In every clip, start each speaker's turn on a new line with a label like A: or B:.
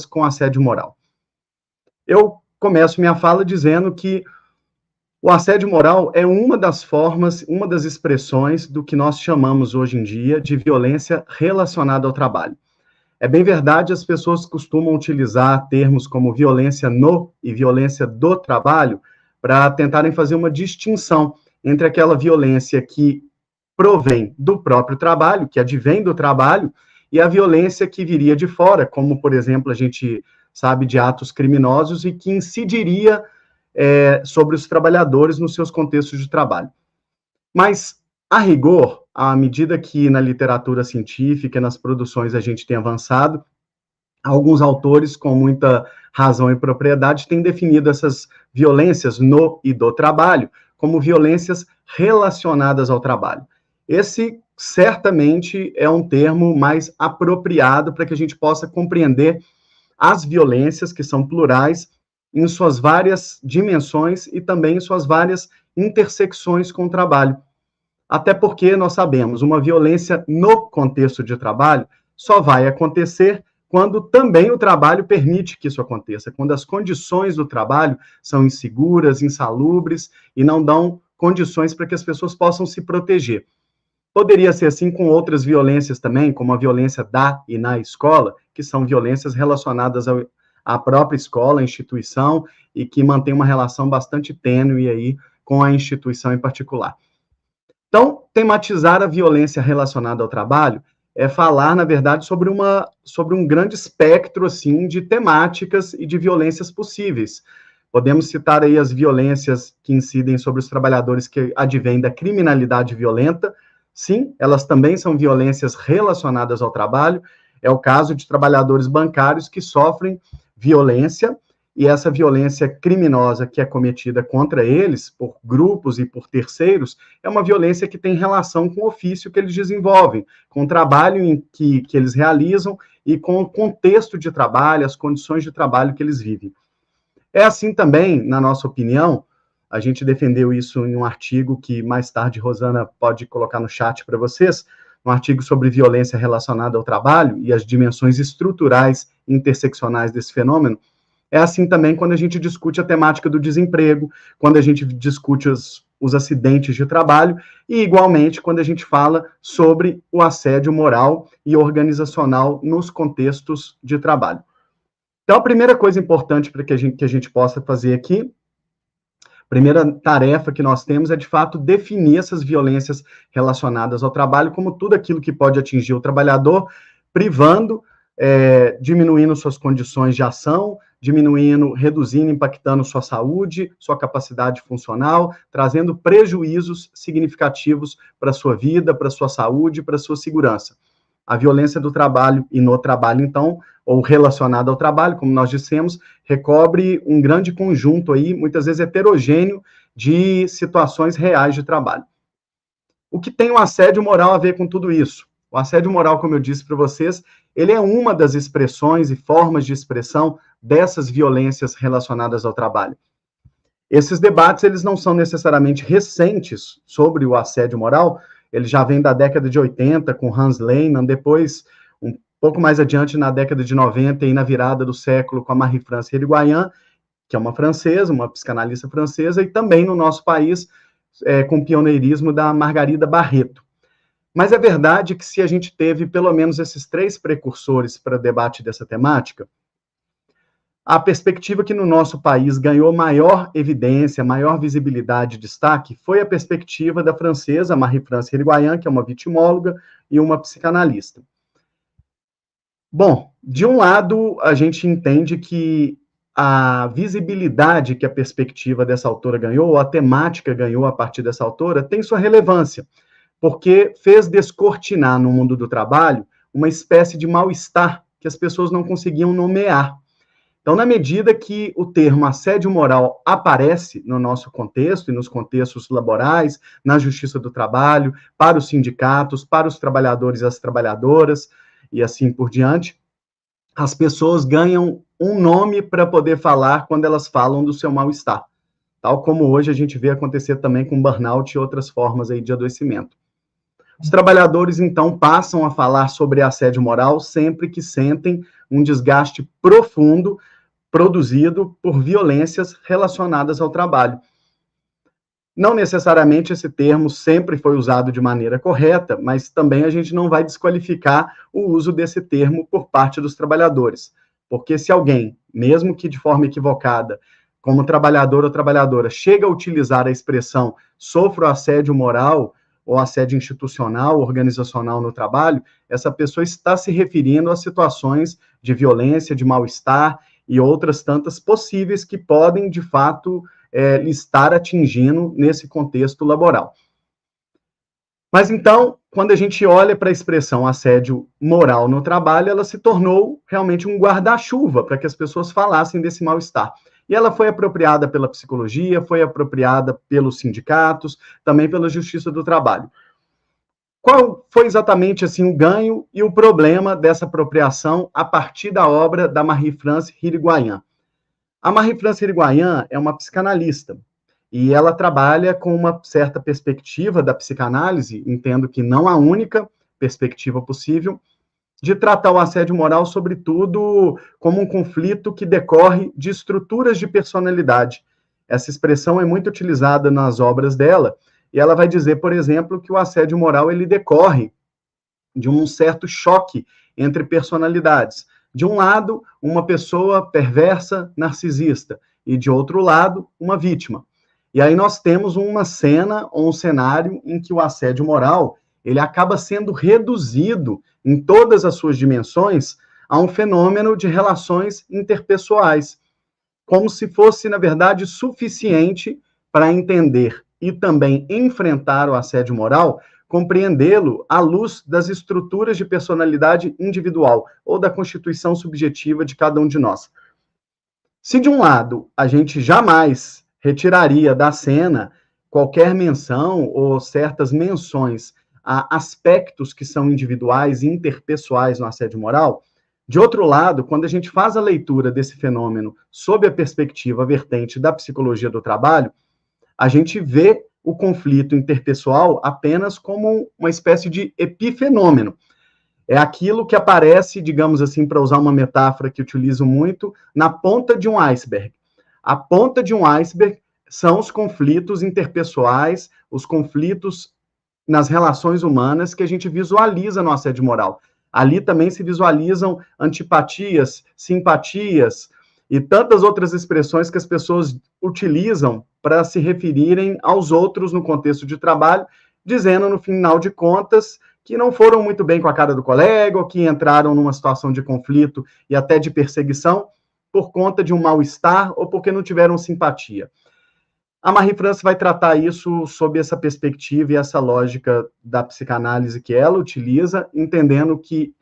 A: com assédio moral. Eu começo minha fala dizendo que o assédio moral é uma das formas, uma das expressões do que nós chamamos hoje em dia de violência relacionada ao trabalho. É bem verdade, as pessoas costumam utilizar termos como violência no e violência do trabalho para tentarem fazer uma distinção entre aquela violência que provém do próprio trabalho, que advém do trabalho, e a violência que viria de fora, como, por exemplo, a gente sabe de atos criminosos e que incidiria sobre os trabalhadores nos seus contextos de trabalho. Mas, a rigor, à medida que na literatura científica, nas produções a gente tem avançado, alguns autores, com muita razão e propriedade, têm definido essas violências no e do trabalho como violências relacionadas ao trabalho. Esse, certamente, é um termo mais apropriado para que a gente possa compreender as violências, que são plurais, em suas várias dimensões e também em suas várias intersecções com o trabalho. Até porque nós sabemos, uma violência no contexto de trabalho só vai acontecer quando também o trabalho permite que isso aconteça, quando as condições do trabalho são inseguras, insalubres e não dão condições para que as pessoas possam se proteger. Poderia ser assim com outras violências também, como a violência da e na escola, que são violências relacionadas à própria escola, à instituição, e que mantém uma relação bastante tênue aí com a instituição em particular. Então, tematizar a violência relacionada ao trabalho é falar, na verdade, sobre um grande espectro, assim, de temáticas e de violências possíveis. Podemos citar aí as violências que incidem sobre os trabalhadores que advêm da criminalidade violenta. Sim, elas também são violências relacionadas ao trabalho. É o caso de trabalhadores bancários que sofrem violência, e essa violência criminosa que é cometida contra eles, por grupos e por terceiros, é uma violência que tem relação com o ofício que eles desenvolvem, com o trabalho que eles realizam e com o contexto de trabalho, as condições de trabalho que eles vivem. É assim também, na nossa opinião, a gente defendeu isso em um artigo que mais tarde Rosana pode colocar no chat para vocês, um artigo sobre violência relacionada ao trabalho e as dimensões estruturais e interseccionais desse fenômeno. É assim também quando a gente discute a temática do desemprego, quando a gente discute os acidentes de trabalho e, igualmente, quando a gente fala sobre o assédio moral e organizacional nos contextos de trabalho. Então, a primeira coisa importante para que a gente possa fazer aqui, a primeira tarefa que nós temos é, de fato, definir essas violências relacionadas ao trabalho como tudo aquilo que pode atingir o trabalhador, privando, diminuindo suas condições de ação, diminuindo, reduzindo, impactando sua saúde, sua capacidade funcional, trazendo prejuízos significativos para a sua vida, para a sua saúde, para a sua segurança. A violência do trabalho e no trabalho, então, ou relacionada ao trabalho, como nós dissemos, recobre um grande conjunto aí, muitas vezes heterogêneo, de situações reais de trabalho. O que tem o assédio moral a ver com tudo isso? O assédio moral, como eu disse para vocês, ele é uma das expressões e formas de expressão dessas violências relacionadas ao trabalho. Esses debates, eles não são necessariamente recentes sobre o assédio moral, ele já vem da década de 80, com Hans Lehmann, depois, um pouco mais adiante, na década de 90 e na virada do século, com a Marie-France Hirigoyen, que é uma francesa, uma psicanalista francesa, e também no nosso país, com o pioneirismo da Margarida Barreto. Mas é verdade que se a gente teve pelo menos esses 3 precursores para debate dessa temática, a perspectiva que no nosso país ganhou maior evidência, maior visibilidade e destaque foi a perspectiva da francesa Marie-France Hirigoyen, que é uma vitimóloga e uma psicanalista. Bom, de um lado, a gente entende que a visibilidade que a perspectiva dessa autora ganhou, ou a temática ganhou a partir dessa autora, tem sua relevância, porque fez descortinar no mundo do trabalho uma espécie de mal-estar que as pessoas não conseguiam nomear. Então, na medida que o termo assédio moral aparece no nosso contexto e nos contextos laborais, na justiça do trabalho, para os sindicatos, para os trabalhadores e as trabalhadoras, e assim por diante, as pessoas ganham um nome para poder falar quando elas falam do seu mal-estar, tal como hoje a gente vê acontecer também com burnout e outras formas aí de adoecimento. Os trabalhadores, então, passam a falar sobre assédio moral sempre que sentem um desgaste profundo produzido por violências relacionadas ao trabalho. Não necessariamente esse termo sempre foi usado de maneira correta, mas também a gente não vai desqualificar o uso desse termo por parte dos trabalhadores. Porque se alguém, mesmo que de forma equivocada, como trabalhador ou trabalhadora, chega a utilizar a expressão sofro assédio moral ou assédio institucional, organizacional no trabalho, essa pessoa está se referindo a situações de violência, de mal-estar e outras tantas possíveis que podem, de fato, estar atingindo nesse contexto laboral. Mas então, quando a gente olha para a expressão assédio moral no trabalho, ela se tornou realmente um guarda-chuva para que as pessoas falassem desse mal-estar. E ela foi apropriada pela psicologia, foi apropriada pelos sindicatos, também pela Justiça do Trabalho. Qual foi exatamente assim o ganho e o problema dessa apropriação a partir da obra da Marie-France Hirigoyen? A Marie-France Hirigoyen é uma psicanalista e ela trabalha com uma certa perspectiva da psicanálise, entendo que não a única perspectiva possível, de tratar o assédio moral, sobretudo, como um conflito que decorre de estruturas de personalidade. Essa expressão é muito utilizada nas obras dela, e ela vai dizer, por exemplo, que o assédio moral ele decorre de um certo choque entre personalidades. De um lado, uma pessoa perversa, narcisista, e de outro lado, uma vítima. E aí nós temos uma cena ou um cenário em que o assédio moral ele acaba sendo reduzido em todas as suas dimensões a um fenômeno de relações interpessoais, como se fosse, na verdade, suficiente para entender e também enfrentar o assédio moral, compreendê-lo à luz das estruturas de personalidade individual ou da constituição subjetiva de cada um de nós. Se de um lado a gente jamais retiraria da cena qualquer menção ou certas menções a aspectos que são individuais e interpessoais no assédio moral, de outro lado, quando a gente faz a leitura desse fenômeno sob a perspectiva vertente da psicologia do trabalho, a gente vê o conflito interpessoal apenas como uma espécie de epifenômeno. É aquilo que aparece, digamos assim, para usar uma metáfora que utilizo muito, na ponta de um iceberg. A ponta de um iceberg são os conflitos interpessoais, os conflitos nas relações humanas que a gente visualiza no assédio moral. Ali também se visualizam antipatias, simpatias e tantas outras expressões que as pessoas utilizam para se referirem aos outros no contexto de trabalho, dizendo, no final de contas, que não foram muito bem com a cara do colega, ou que entraram numa situação de conflito e até de perseguição por conta de um mal-estar ou porque não tiveram simpatia. A Marie-France vai tratar isso sob essa perspectiva e essa lógica da psicanálise que ela utiliza, entendendo que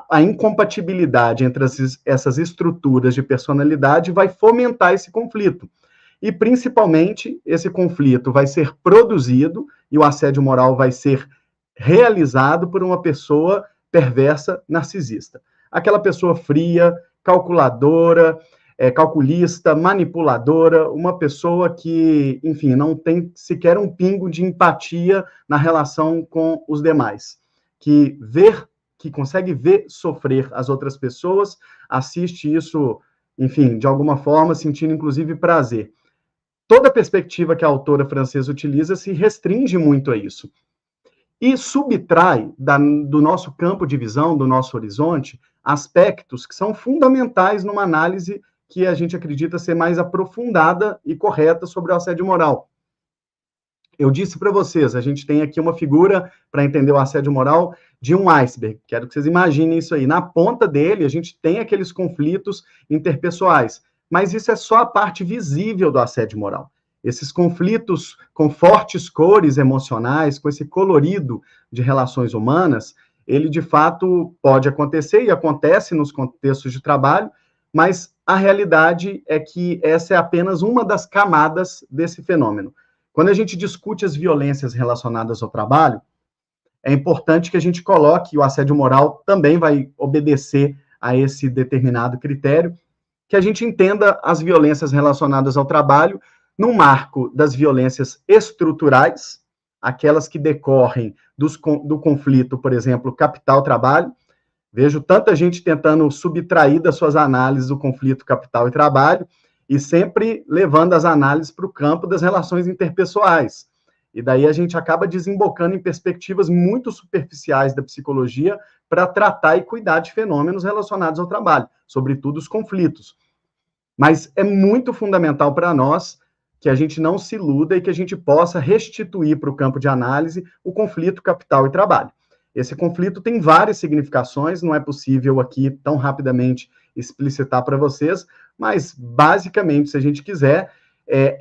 A: a incompatibilidade entre essas estruturas de personalidade vai fomentar esse conflito. E, principalmente, esse conflito vai ser produzido e o assédio moral vai ser realizado por uma pessoa perversa, narcisista. Aquela pessoa fria, calculadora, calculista, manipuladora, uma pessoa que, enfim, não tem sequer um pingo de empatia na relação com os demais, que consegue ver sofrer as outras pessoas, assiste isso, enfim, de alguma forma, sentindo inclusive prazer. Toda a perspectiva que a autora francesa utiliza se restringe muito a isso. E subtrai do nosso campo de visão, do nosso horizonte, aspectos que são fundamentais numa análise que a gente acredita ser mais aprofundada e correta sobre o assédio moral. Eu disse para vocês, a gente tem aqui uma figura para entender o assédio moral de um iceberg. Quero que vocês imaginem isso aí. Na ponta dele, a gente tem aqueles conflitos interpessoais, mas isso é só a parte visível do assédio moral. Esses conflitos com fortes cores emocionais, com esse colorido de relações humanas, ele de fato pode acontecer e acontece nos contextos de trabalho, mas a realidade é que essa é apenas uma das camadas desse fenômeno. Quando a gente discute as violências relacionadas ao trabalho, é importante que a gente coloque, e o assédio moral também vai obedecer a esse determinado critério, que a gente entenda as violências relacionadas ao trabalho no marco das violências estruturais, aquelas que decorrem do conflito, por exemplo, capital-trabalho. Vejo tanta gente tentando subtrair das suas análises o conflito capital e trabalho, e sempre levando as análises para o campo das relações interpessoais. E daí a gente acaba desembocando em perspectivas muito superficiais da psicologia para tratar e cuidar de fenômenos relacionados ao trabalho, sobretudo os conflitos. Mas é muito fundamental para nós que a gente não se iluda e que a gente possa restituir para o campo de análise o conflito capital e trabalho. Esse conflito tem várias significações, não é possível aqui tão rapidamente explicitar para vocês, mas basicamente, se a gente quiser,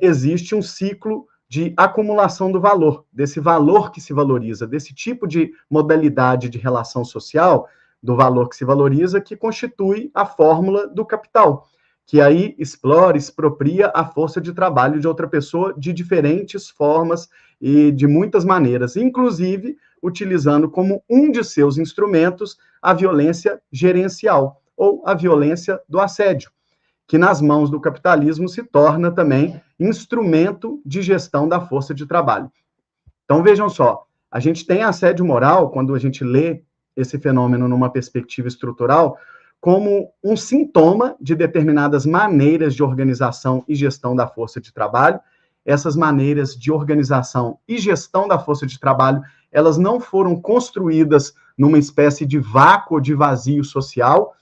A: existe um ciclo de acumulação do valor, desse valor que se valoriza, desse tipo de modalidade de relação social, do valor que se valoriza, que constitui a fórmula do capital, que aí explora, expropria a força de trabalho de outra pessoa de diferentes formas e de muitas maneiras, inclusive utilizando como um de seus instrumentos a violência gerencial, ou a violência do assédio, que nas mãos do capitalismo se torna também instrumento de gestão da força de trabalho. Então, vejam só, a gente tem assédio moral, quando a gente lê esse fenômeno numa perspectiva estrutural, como um sintoma de determinadas maneiras de organização e gestão da força de trabalho. Essas maneiras de organização e gestão da força de trabalho, elas não foram construídas numa espécie de vácuo, de vazio social,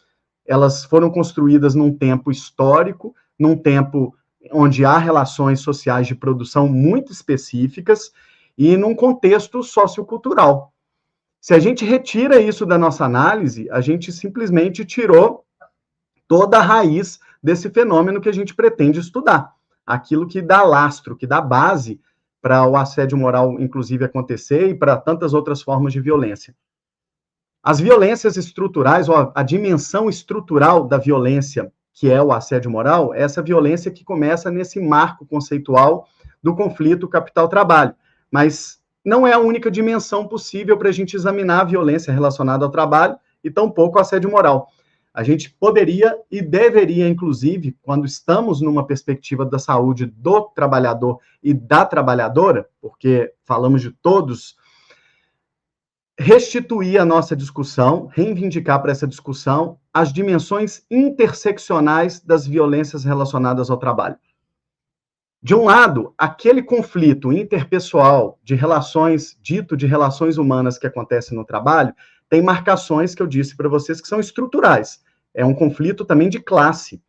A: elas foram construídas num tempo histórico, num tempo onde há relações sociais de produção muito específicas e num contexto sociocultural. Se a gente retira isso da nossa análise, a gente simplesmente tirou toda a raiz desse fenômeno que a gente pretende estudar. Aquilo que dá lastro, que dá base para o assédio moral, inclusive, acontecer e para tantas outras formas de violência. As violências estruturais, ou a dimensão estrutural da violência, que é o assédio moral, é essa violência que começa nesse marco conceitual do conflito capital-trabalho. Mas não é a única dimensão possível para a gente examinar a violência relacionada ao trabalho e tampouco o assédio moral. A gente poderia e deveria, inclusive, quando estamos numa perspectiva da saúde do trabalhador e da trabalhadora, porque falamos de todos, restituir a nossa discussão, reivindicar para essa discussão as dimensões interseccionais das violências relacionadas ao trabalho. De um lado, aquele conflito interpessoal de relações, dito de relações humanas que acontece no trabalho, tem marcações que eu disse para vocês que são estruturais. É um conflito também de classe.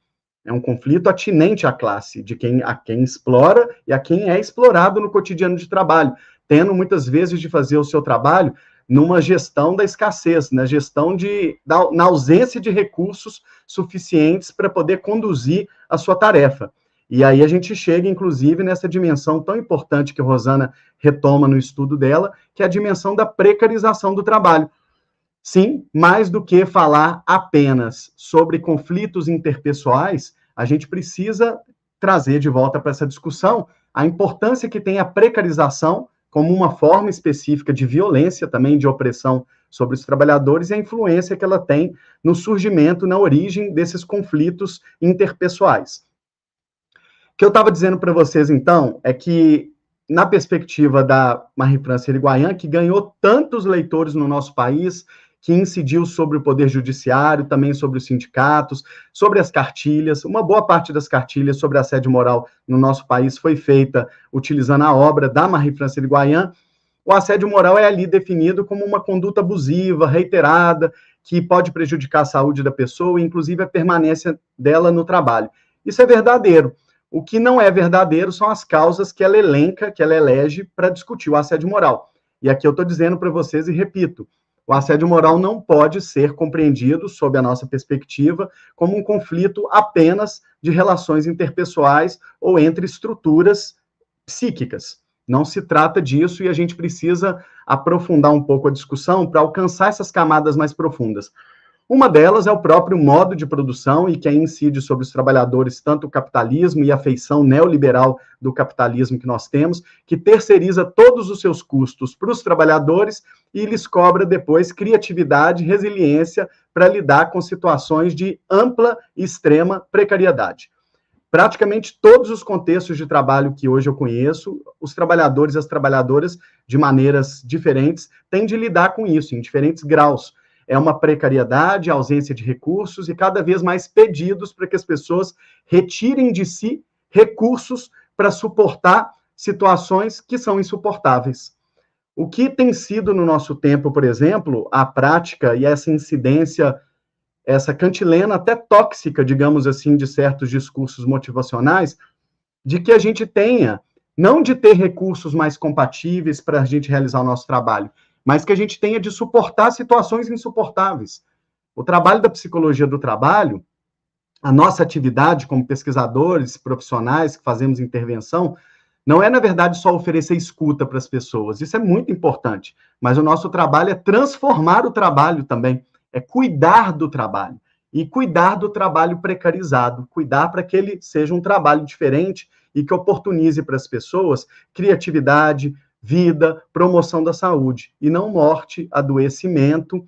A: É um conflito atinente à classe, a quem explora e a quem é explorado no cotidiano de trabalho, tendo muitas vezes de fazer o seu trabalho numa gestão da escassez, na gestão na ausência de recursos suficientes para poder conduzir a sua tarefa. E aí a gente chega, inclusive, nessa dimensão tão importante que a Rosana retoma no estudo dela, que é a dimensão da precarização do trabalho. Sim, mais do que falar apenas sobre conflitos interpessoais, a gente precisa trazer de volta para essa discussão a importância que tem a precarização como uma forma específica de violência, também de opressão sobre os trabalhadores, e a influência que ela tem no surgimento, na origem desses conflitos interpessoais. O que eu estava dizendo para vocês, então, é que, na perspectiva da Marie-France Irigoyen, que ganhou tantos leitores no nosso país, que incidiu sobre o Poder Judiciário, também sobre os sindicatos, sobre as cartilhas. Uma boa parte das cartilhas sobre assédio moral no nosso país foi feita utilizando a obra da Marie-France Irigoyen. O assédio moral é ali definido como uma conduta abusiva, reiterada, que pode prejudicar a saúde da pessoa e, inclusive, a permanência dela no trabalho. Isso é verdadeiro. O que não é verdadeiro são as causas que ela elenca, que ela elege para discutir o assédio moral. E aqui eu estou dizendo para vocês e repito, o assédio moral não pode ser compreendido, sob a nossa perspectiva, como um conflito apenas de relações interpessoais ou entre estruturas psíquicas. Não se trata disso e a gente precisa aprofundar um pouco a discussão para alcançar essas camadas mais profundas. Uma delas é o próprio modo de produção e que incide sobre os trabalhadores, tanto o capitalismo e a feição neoliberal do capitalismo que nós temos, que terceiriza todos os seus custos para os trabalhadores e lhes cobra depois criatividade e resiliência para lidar com situações de ampla e extrema precariedade. Praticamente todos os contextos de trabalho que hoje eu conheço, os trabalhadores e as trabalhadoras de maneiras diferentes, têm de lidar com isso, em diferentes graus. É uma precariedade, ausência de recursos e cada vez mais pedidos para que as pessoas retirem de si recursos para suportar situações que são insuportáveis. O que tem sido no nosso tempo, por exemplo, a prática e essa incidência, essa cantilena até tóxica, digamos assim, de certos discursos motivacionais, de que a gente tenha, não de ter recursos mais compatíveis para a gente realizar o nosso trabalho, mas que a gente tenha de suportar situações insuportáveis. O trabalho da psicologia do trabalho, a nossa atividade como pesquisadores, profissionais que fazemos intervenção, não é, na verdade, só oferecer escuta para as pessoas. Isso é muito importante. Mas o nosso trabalho é transformar o trabalho também. É cuidar do trabalho. E cuidar do trabalho precarizado. Cuidar para que ele seja um trabalho diferente e que oportunize para as pessoas criatividade, vida, promoção da saúde. E não morte, adoecimento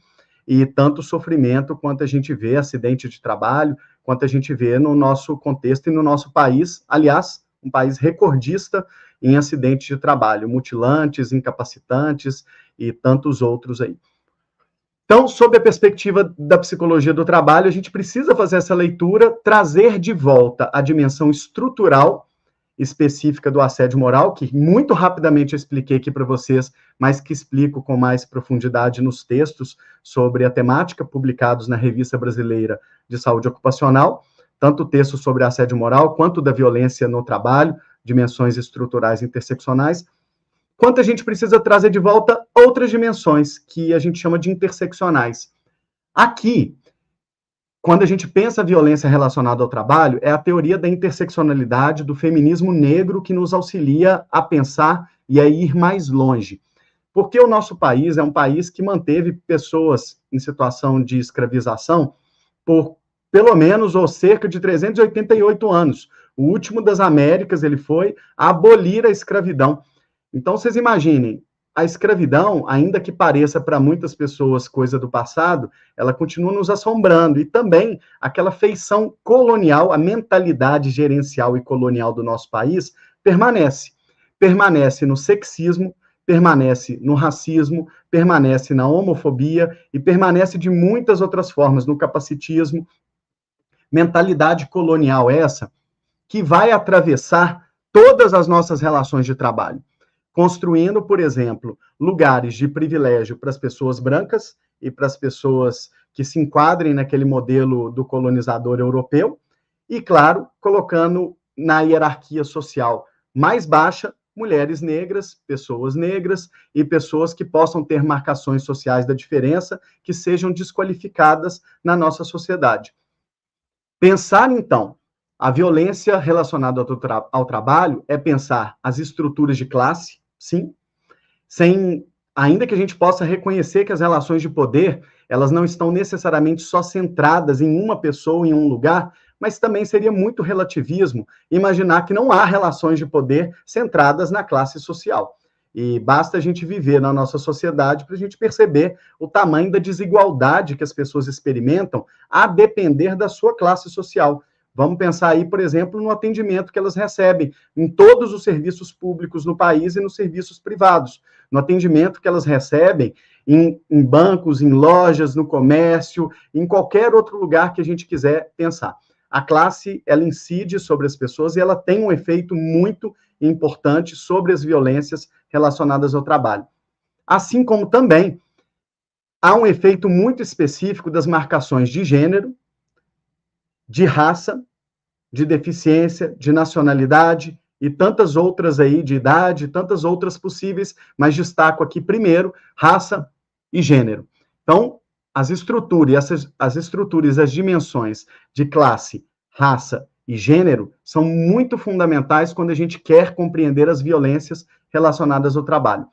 A: e tanto sofrimento quanto a gente vê, acidente de trabalho, quanto a gente vê no nosso contexto e no nosso país. Aliás, um país recordista em acidentes de trabalho, mutilantes, incapacitantes e tantos outros aí. Então, sob a perspectiva da psicologia do trabalho, a gente precisa fazer essa leitura, trazer de volta a dimensão estrutural específica do assédio moral, que muito rapidamente eu expliquei aqui para vocês, mas que explico com mais profundidade nos textos sobre a temática publicados na Revista Brasileira de Saúde Ocupacional, tanto o texto sobre assédio moral, quanto da violência no trabalho, dimensões estruturais interseccionais, quanto a gente precisa trazer de volta outras dimensões, que a gente chama de interseccionais. Aqui, quando a gente pensa a violência relacionada ao trabalho, é a teoria da interseccionalidade do feminismo negro que nos auxilia a pensar e a ir mais longe. Porque o nosso país é um país que manteve pessoas em situação de escravização por pelo menos ou cerca de 388 anos. O último das Américas, ele foi abolir a escravidão. Então, vocês imaginem, a escravidão, ainda que pareça para muitas pessoas coisa do passado, ela continua nos assombrando. E também aquela feição colonial, a mentalidade gerencial e colonial do nosso país, permanece. Permanece no sexismo, permanece no racismo, permanece na homofobia e permanece de muitas outras formas, no capacitismo. Mentalidade colonial essa que vai atravessar todas as nossas relações de trabalho, construindo, por exemplo, lugares de privilégio para as pessoas brancas e para as pessoas que se enquadrem naquele modelo do colonizador europeu, e, claro, colocando na hierarquia social mais baixa mulheres negras, pessoas negras e pessoas que possam ter marcações sociais da diferença que sejam desqualificadas na nossa sociedade. Pensar, então, a violência relacionada ao trabalho é pensar as estruturas de classe, sim, ainda que a gente possa reconhecer que as relações de poder, elas não estão necessariamente só centradas em uma pessoa, em um lugar, mas também seria muito relativismo imaginar que não há relações de poder centradas na classe social. E basta a gente viver na nossa sociedade para a gente perceber o tamanho da desigualdade que as pessoas experimentam a depender da sua classe social. Vamos pensar aí, por exemplo, no atendimento que elas recebem em todos os serviços públicos no país e nos serviços privados. No atendimento que elas recebem em bancos, em lojas, no comércio, em qualquer outro lugar que a gente quiser pensar. A classe, ela incide sobre as pessoas e ela tem um efeito muito importante sobre as violências relacionadas ao trabalho. Assim como também há um efeito muito específico das marcações de gênero, de raça, de deficiência, de nacionalidade e tantas outras aí, de idade, tantas outras possíveis, mas destaco aqui primeiro raça e gênero. Então, as estruturas e as dimensões de classe, raça e gênero são muito fundamentais quando a gente quer compreender as violências relacionadas ao trabalho.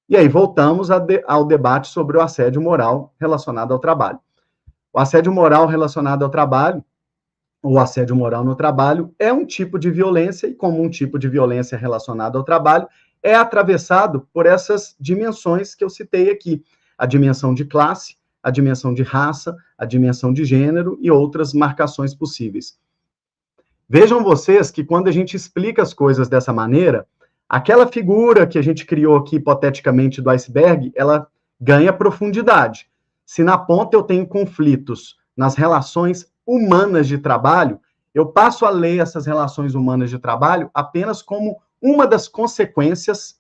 A: E aí voltamos ao debate sobre o assédio moral relacionado ao trabalho. O assédio moral relacionado ao trabalho, o assédio moral no trabalho, é um tipo de violência e, como um tipo de violência relacionada ao trabalho, é atravessado por essas dimensões que eu citei aqui. A dimensão de classe, a dimensão de raça, a dimensão de gênero e outras marcações possíveis. Vejam vocês que quando a gente explica as coisas dessa maneira, aquela figura que a gente criou aqui, hipoteticamente, do iceberg, ela ganha profundidade. Se na ponta eu tenho conflitos nas relações humanas de trabalho, eu passo a ler essas relações humanas de trabalho apenas como uma das consequências.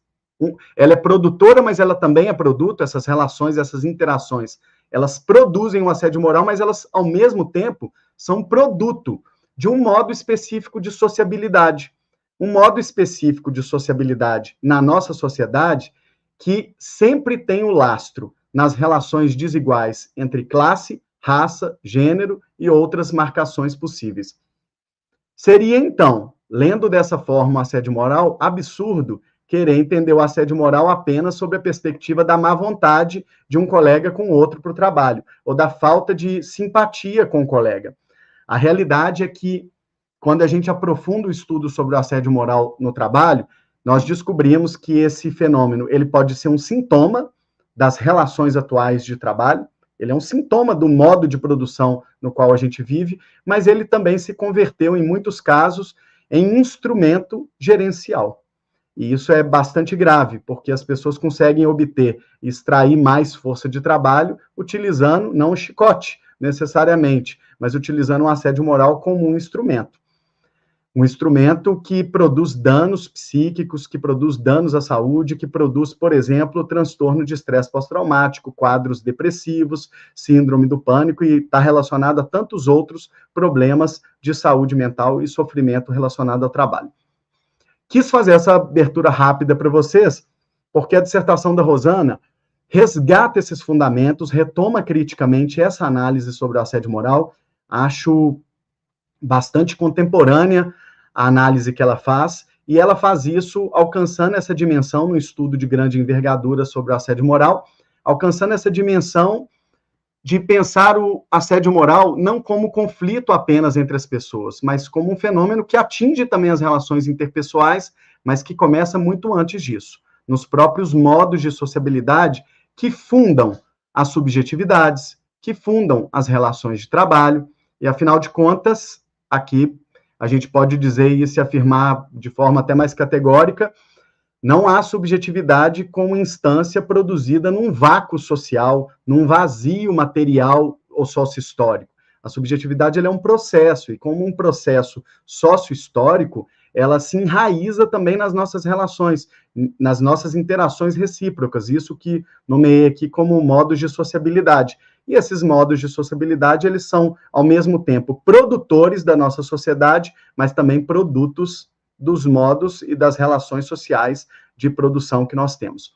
A: Ela é produtora, mas ela também é produto, essas relações, essas interações. Elas produzem um assédio moral, mas elas, ao mesmo tempo, são produto de um modo específico de sociabilidade. Um modo específico de sociabilidade na nossa sociedade que sempre tem o lastro nas relações desiguais entre classe, raça, gênero e outras marcações possíveis. Seria, então, lendo dessa forma o assédio moral, absurdo querer entender o assédio moral apenas sob a perspectiva da má vontade de um colega com outro para o trabalho, ou da falta de simpatia com o colega. A realidade é que, quando a gente aprofunda o estudo sobre o assédio moral no trabalho, nós descobrimos que esse fenômeno ele pode ser um sintoma das relações atuais de trabalho, ele é um sintoma do modo de produção no qual a gente vive, mas ele também se converteu, em muitos casos, em instrumento gerencial. E isso é bastante grave, porque as pessoas conseguem obter e extrair mais força de trabalho utilizando, não o chicote, necessariamente, mas utilizando o assédio moral como um instrumento. Um instrumento que produz danos psíquicos, que produz danos à saúde, que produz, por exemplo, transtorno de estresse pós-traumático, quadros depressivos, síndrome do pânico, e está relacionado a tantos outros problemas de saúde mental e sofrimento relacionado ao trabalho. Quis fazer essa abertura rápida para vocês, porque a dissertação da Rosana resgata esses fundamentos, retoma criticamente essa análise sobre o assédio moral. Acho bastante contemporânea a análise que ela faz, e ela faz isso alcançando essa dimensão no estudo de grande envergadura sobre o assédio moral, alcançando essa dimensão de pensar o assédio moral não como conflito apenas entre as pessoas, mas como um fenômeno que atinge também as relações interpessoais, mas que começa muito antes disso, nos próprios modos de sociabilidade que fundam as subjetividades, que fundam as relações de trabalho, e afinal de contas, aqui a gente pode dizer e se afirmar de forma até mais categórica, não há subjetividade como instância produzida num vácuo social, num vazio material ou sócio-histórico. A subjetividade ela é um processo, e como um processo sócio-histórico, ela se enraiza também nas nossas relações, nas nossas interações recíprocas, isso que nomeei aqui como modos de sociabilidade. E esses modos de sociabilidade, eles são, ao mesmo tempo, produtores da nossa sociedade, mas também produtos dos modos e das relações sociais de produção que nós temos.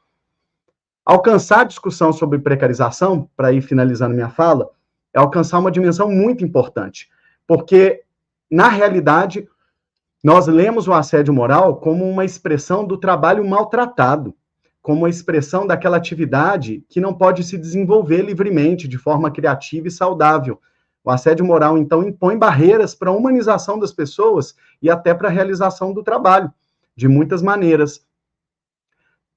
A: Alcançar a discussão sobre precarização, para ir finalizando minha fala, é alcançar uma dimensão muito importante, porque, na realidade, nós lemos o assédio moral como uma expressão do trabalho maltratado, como uma expressão daquela atividade que não pode se desenvolver livremente, de forma criativa e saudável. O assédio moral, então, impõe barreiras para a humanização das pessoas e até para a realização do trabalho, de muitas maneiras.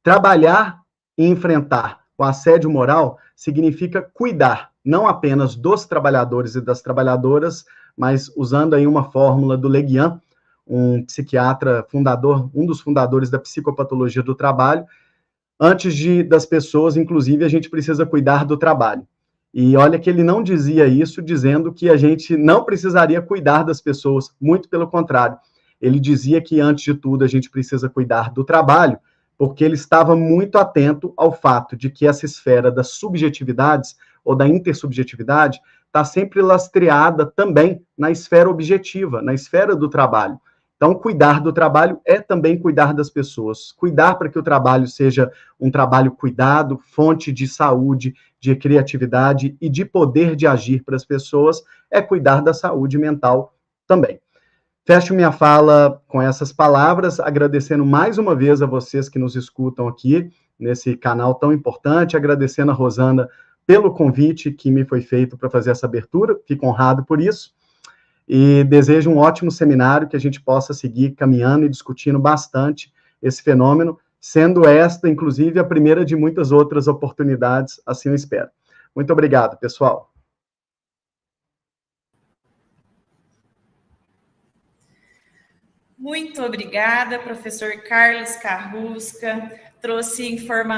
A: Trabalhar e enfrentar o assédio moral significa cuidar, não apenas dos trabalhadores e das trabalhadoras, mas usando aí uma fórmula do Le Guin, um psiquiatra fundador, um dos fundadores da psicopatologia do trabalho. Antes das pessoas, inclusive, a gente precisa cuidar do trabalho. E olha que ele não dizia isso dizendo que a gente não precisaria cuidar das pessoas, muito pelo contrário. Ele dizia que, antes de tudo, a gente precisa cuidar do trabalho, porque ele estava muito atento ao fato de que essa esfera das subjetividades, ou da intersubjetividade, está sempre lastreada também na esfera objetiva, na esfera do trabalho. Então, cuidar do trabalho é também cuidar das pessoas. Cuidar para que o trabalho seja um trabalho cuidado, fonte de saúde, de criatividade e de poder de agir para as pessoas, é cuidar da saúde mental também. Fecho minha fala com essas palavras, agradecendo mais uma vez a vocês que nos escutam aqui, nesse canal tão importante, agradecendo a Rosana pelo convite que me foi feito para fazer essa abertura, fico honrado por isso. E desejo um ótimo seminário, que a gente possa seguir caminhando e discutindo bastante esse fenômeno, sendo esta, inclusive, a primeira de muitas outras oportunidades, assim eu espero. Muito obrigado, pessoal.
B: Muito obrigada, professor Carlos Carrusca, trouxe informações